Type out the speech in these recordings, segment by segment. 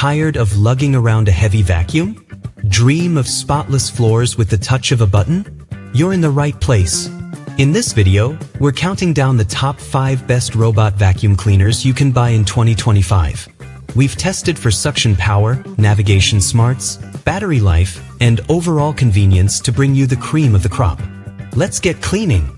Tired of lugging around a heavy vacuum? Dream of spotless floors with the touch of a button? You're in the right place. In this video, we're counting down the top 5 best robot vacuum cleaners you can buy in 2025. We've tested for suction power, navigation smarts, battery life, and overall convenience to bring you the cream of the crop. Let's get cleaning!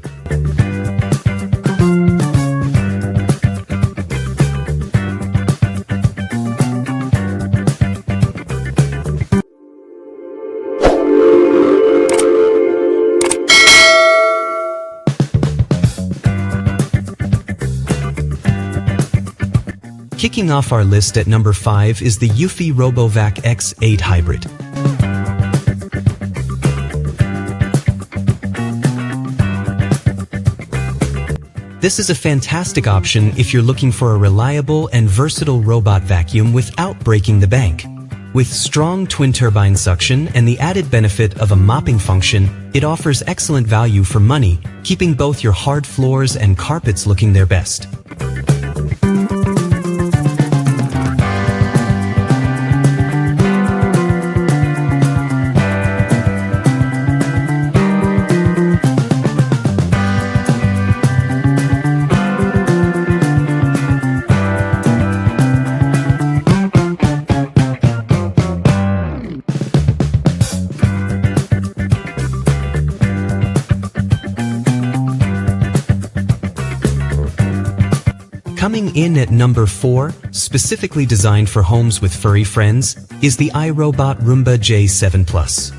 Kicking off our list at number 5 is the Eufy RoboVac X8 Hybrid. This is a fantastic option if you're looking for a reliable and versatile robot vacuum without breaking the bank. With strong twin-turbine suction and the added benefit of a mopping function, it offers excellent value for money, keeping both your hard floors and carpets looking their best. Coming in at number 4, specifically designed for homes with furry friends, is the iRobot Roomba J7 Plus.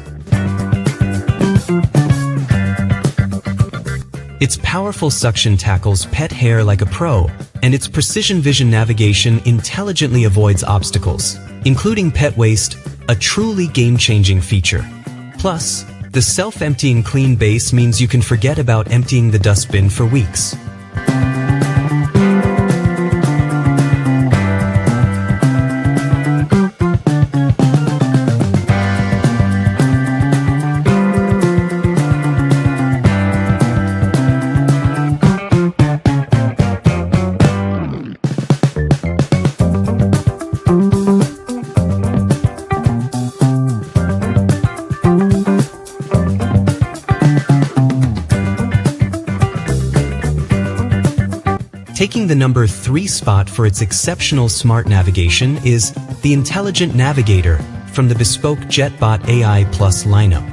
Its powerful suction tackles pet hair like a pro, and its precision vision navigation intelligently avoids obstacles, including pet waste, a truly game-changing feature. Plus, the self-emptying clean base means you can forget about emptying the dustbin for weeks. Taking the number 3 spot for its exceptional smart navigation is the Intelligent Navigator from the bespoke JetBot AI Plus lineup.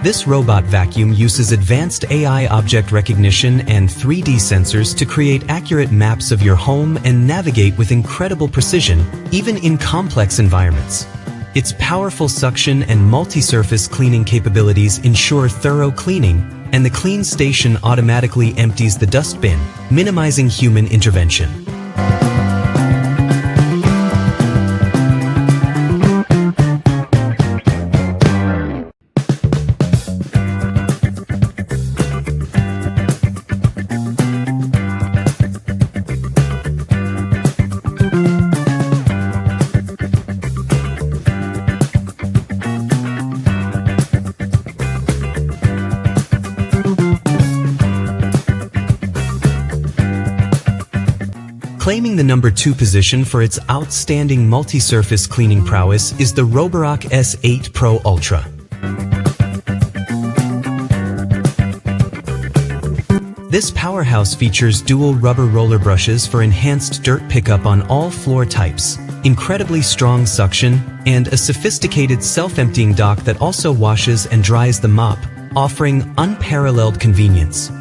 This robot vacuum uses advanced AI object recognition and 3D sensors to create accurate maps of your home and navigate with incredible precision, even in complex environments. Its powerful suction and multi-surface cleaning capabilities ensure thorough cleaning, and the clean station automatically empties the dustbin, minimizing human intervention. Claiming the number 2 position for its outstanding multi-surface cleaning prowess is the Roborock S8 Pro Ultra. This powerhouse features dual rubber roller brushes for enhanced dirt pickup on all floor types, incredibly strong suction, and a sophisticated self-emptying dock that also washes and dries the mop, offering unparalleled convenience.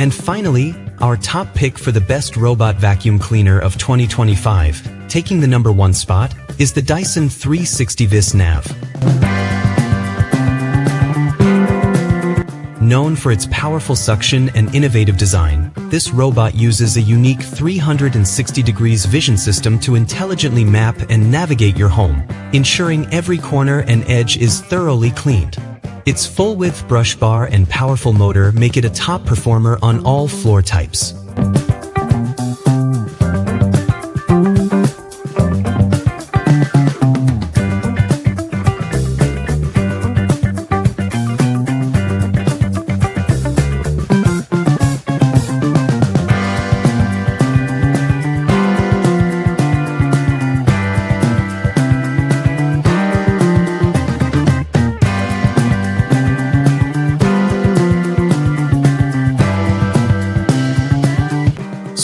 And finally, our top pick for the best robot vacuum cleaner of 2025, taking the number 1 spot, is the Dyson 360 Vis Nav. Known for its powerful suction and innovative design, this robot uses a unique 360 degrees vision system to intelligently map and navigate your home, ensuring every corner and edge is thoroughly cleaned. Its full-width brush bar and powerful motor make it a top performer on all floor types.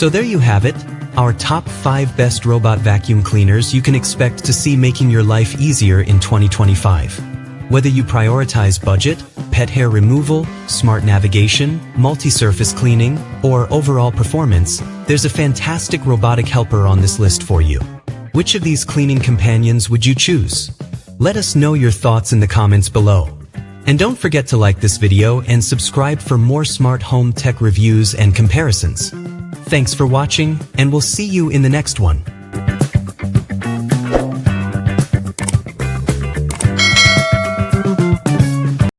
So there you have it, our top 5 best robot vacuum cleaners you can expect to see making your life easier in 2025. Whether you prioritize budget, pet hair removal, smart navigation, multi-surface cleaning, or overall performance, there's a fantastic robotic helper on this list for you. Which of these cleaning companions would you choose? Let us know your thoughts in the comments below. And don't forget to like this video and subscribe for more smart home tech reviews and comparisons. Thanks for watching, and we'll see you in the next one.